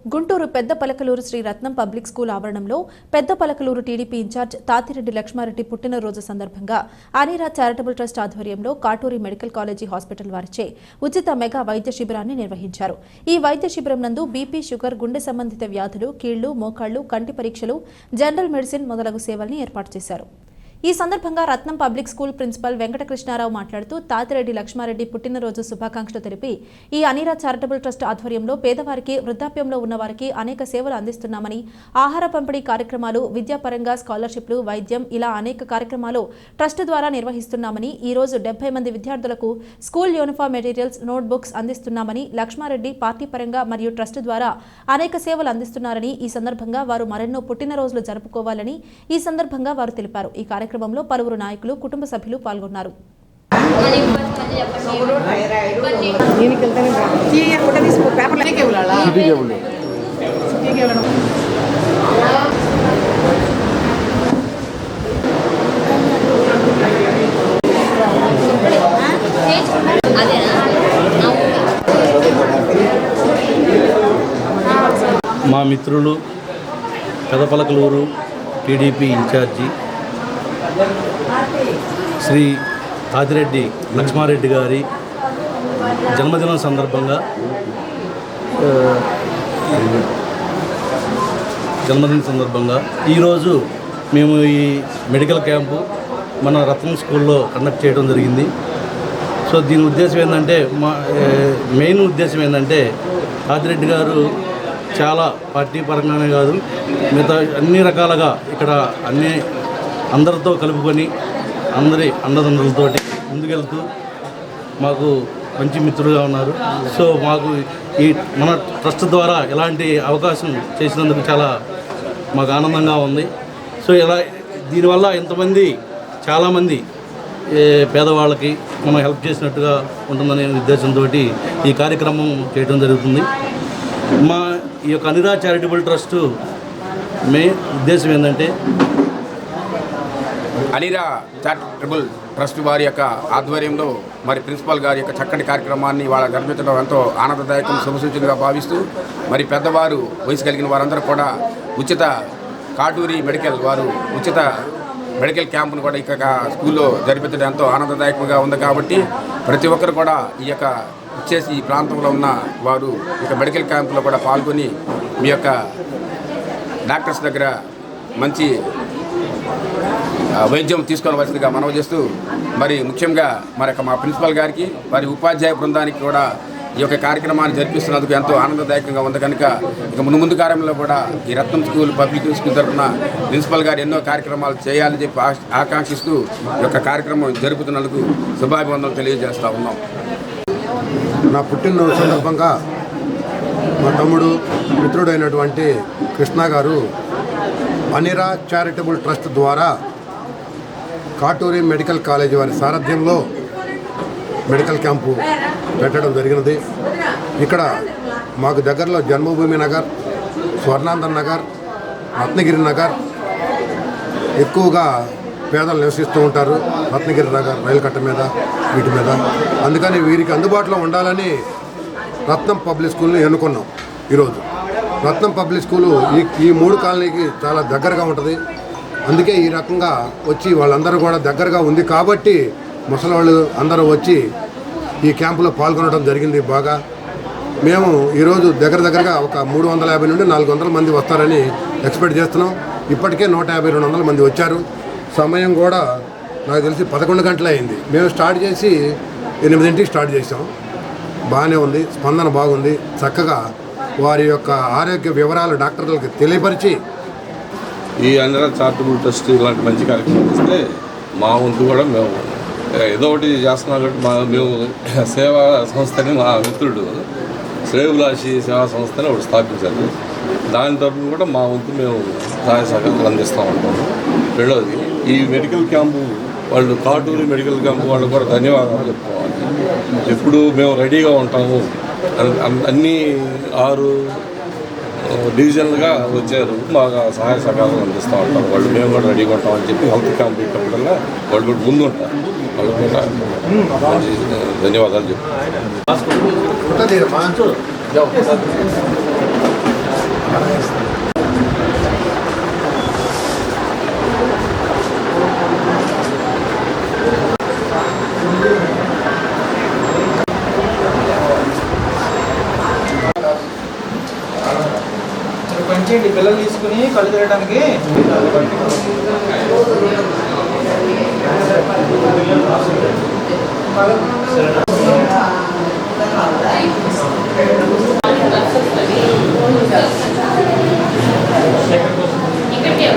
గుంటూరు పెద్దపలకలూరు శ్రీ రత్నం public school ఆవరణంలో Peddapalakaluru TDP incharge Tatireddy Lakshma Reddy పుట్టినరోజు సందర్భంగా అనిరా చారిటబుల్ ట్రస్ట్ ఆధ్వర్యంలో కాటూరి మెడికల్ కాలేజీ హాస్పిటల్ వారిచే ఉచిత మెగా వైద్య శిబిరాన్ని నిర్వహించారు. ఈ వైద్య శిబిరం నందు బీపీ, షుగర్, గుండె సంబంధిత వ్యాధులు, కీళ్లు, మోకాళ్లు, కంటి పరీక్షలు, జనరల్ మెడిసిన్ మొదలగు సేవల్ని ఏర్పాటు చేశారు. ఈ సందర్భంగా రత్నం పబ్లిక్ స్కూల్ ప్రిన్సిపల్ వెంకటకృష్ణారావు మాట్లాడుతూ తాతిరెడ్డి లక్ష్మారెడ్డి పుట్టినరోజు శుభాకాంక్షలు తెలిపి ఈ అనిరా చారిటబుల్ ట్రస్ట్ ఆధ్వర్యంలో పేదవారికి, వృద్ధాప్యంలో ఉన్నవారికి అనేక సేవలు అందిస్తున్నామని, ఆహార పంపిణీ కార్యక్రమాలు, విద్యాపరంగా స్కాలర్షిప్లు, వైద్యం ఇలా అనేక కార్యక్రమాలు ట్రస్ట్ ద్వారా నిర్వహిస్తున్నామని, ఈ రోజు 70 మంది విద్యార్థులకు school uniform materials, note books అందిస్తున్నామని, లక్ష్మారెడ్డి పార్టీ పరంగా మరియు ట్రస్ట్ ద్వారా అనేక సేవలు అందిస్తున్నారని, ఈ సందర్భంగా వారు మరెన్నో పుట్టినరోజులు జరుపుకోవాలని ఈ సందర్భంగా వారు తెలిపారు. ఈ కార్యక్రమంలో పలువురు నాయకులు, కుటుంబ సభ్యులు పాల్గొన్నారు. మా మిత్రులు పెదపలకలూరు టీడీపీ ఇన్ఛార్జి శ్రీ తాతిరెడ్డి లక్ష్మారెడ్డి గారి జన్మదినం సందర్భంగా ఈరోజు మేము ఈ మెడికల్ క్యాంపు మన రత్నం స్కూల్లో కండక్ట్ చేయడం జరిగింది. సో దీని ఉద్దేశం ఏంటంటే, మెయిన్ ఉద్దేశం ఏంటంటే తాతిరెడ్డి గారు చాలా పార్టీ పరంగానే కాదు, మిగతా అన్ని రకాలుగా ఇక్కడ అందరితో కలుపుకొని అందరి అండదండలతోటి ముందుకెళ్తూ మాకు మంచి మిత్రులుగా ఉన్నారు. సో మాకు ఈ మన ట్రస్ట్ ద్వారా ఇలాంటి అవకాశం చేసినందుకు మాకు ఆనందంగా ఉంది. సో దీనివల్ల చాలామంది పేదవాళ్ళకి మనం హెల్ప్ చేసినట్టుగా ఉంటుందనే ఉద్దేశంతో ఈ కార్యక్రమం చేయడం జరుగుతుంది. ఈ యొక్క అనిరా చారిటబుల్ ట్రస్ట్ మెయిన్ ఉద్దేశం ఏంటంటే, అనిరా చారిటబుల్ ట్రస్ట్ వారి యొక్క ఆధ్వర్యంలో మరి ప్రిన్సిపల్ గారి యొక్క చక్కటి కార్యక్రమాన్ని వాళ్ళ జరిపించడం ఎంతో ఆనందదాయకం, శుభసూచనగా భావిస్తూ మరి పెద్దవారు వయసు కలిగిన వారందరూ కూడా ఉచిత కాటూరి ఉచిత మెడికల్ క్యాంపును కూడా ఇక్కడ స్కూల్లో జరిపించడం ఎంతో ఆనందదాయకంగా ఉంది. కాబట్టి ప్రతి ఒక్కరు కూడా ఈ ప్రాంతంలో ఉన్న వారు ఇక మెడికల్ క్యాంపులో కూడా పాల్గొని మీ యొక్క డాక్టర్స్ దగ్గర మంచి వైద్యం తీసుకోవాల్సిందిగా మనవి చేస్తూ, మరి ముఖ్యంగా మా ప్రిన్సిపల్ గారికి, వారి ఉపాధ్యాయ బృందానికి కూడా ఈ యొక్క కార్యక్రమాన్ని జరిపిస్తున్నందుకు ఎంతో ఆనందదాయకంగా ఉంది. కనుక ఇక ముందు కార్యంలో కూడా ఈ రత్నం స్కూల్ పబ్లిక్ స్కూల్ తరఫున ప్రిన్సిపల్ గారు ఎన్నో కార్యక్రమాలు చేయాలని చెప్పి ఆకాంక్షిస్తూ ఈ యొక్క కార్యక్రమం జరుపుతున్నందుకు శుభాభివందనలు తెలియజేస్తూ ఉన్నాం. నా పుట్టినరోజు సందర్భంగా మా తమ్ముడు మిత్రుడైనటువంటి కృష్ణ గారు అనిరా చారిటబుల్ ట్రస్ట్ ద్వారా కాటూరి మెడికల్ కాలేజీ వారి సారథ్యంలో మెడికల్ క్యాంపు పెట్టడం జరిగినది. ఇక్కడ మాకు దగ్గరలో జన్మభూమి నగర్, స్వర్ణాందర్ నగర్, రత్నగిరి నగర్ ఎక్కువగా పేదలు నివసిస్తూ ఉంటారు. రత్నగిరి నగర్ రైలు కట్ట మీద, వీటి మీద. అందుకని వీరికి అందుబాటులో ఉండాలని రత్నం పబ్లిక్ స్కూల్ని ఎన్నుకున్నాం. ఈరోజు రత్నం పబ్లిక్ స్కూలు ఈ 3 కాలనీకి చాలా దగ్గరగా ఉంటుంది. అందుకే ఈ రకంగా వచ్చి వాళ్ళందరూ కూడా దగ్గరగా ఉంది కాబట్టి ముసలివాళ్ళు అందరూ వచ్చి ఈ క్యాంపులో పాల్గొనడం జరిగింది. బాగా మేము ఈరోజు దగ్గరగా ఒక 350 నుండి 400 మంది వస్తారని ఎక్స్పెక్ట్ చేస్తున్నాం. ఇప్పటికే 150-200 మంది వచ్చారు. సమయం కూడా నాకు తెలిసి 11 గంటలే అయింది. మేము స్టార్ట్ చేసి 8ంటికి స్టార్ట్ చేసాం. బాగానే ఉంది, స్పందన బాగుంది. చక్కగా వారి యొక్క ఆరోగ్య వివరాలు డాక్టర్లకు తెలియపరిచి ఈ అనిరా చారిటబుల్ ట్రస్ట్ ఇలాంటి మంచి కార్యక్రమం ఇస్తే మా వంతు కూడా మేము ఏదో ఒకటి చేస్తున్నాం. కాబట్టి మేము సేవా సంస్థని మా మిత్రుడు శ్రేయోభిలాషి సేవా సంస్థని ఒకటి స్థాపించారు. దాని తరఫున కూడా మా వంతు మేము సహాయ సహకారాలు అందిస్తూ ఉంటాము. రెండవది, ఈ మెడికల్ క్యాంపు వాళ్ళు కాటూరి మెడికల్ క్యాంపు వాళ్ళు కూడా ధన్యవాదాలు చెప్పుకోవాలి. ఎప్పుడు మేము రెడీగా ఉంటాము. అన్ని 6 డివిజన్లుగా వచ్చారు, బాగా సహాయ సహకారాలు అందిస్తూ ఉంటారు వాళ్ళు. మేము కూడా రెడీగా ఉంటామని చెప్పి హెల్త్ క్యాంప్ ఇప్పటికల్లా వాళ్ళు కూడా ముందు ఉంటారు. వాళ్ళు కూడా మంచి ధన్యవాదాలు చెప్తారు. ఇచ్చేయండి పిల్లలు తీసుకుని కళ్ళు తిరగడానికి. ఇక్కడికే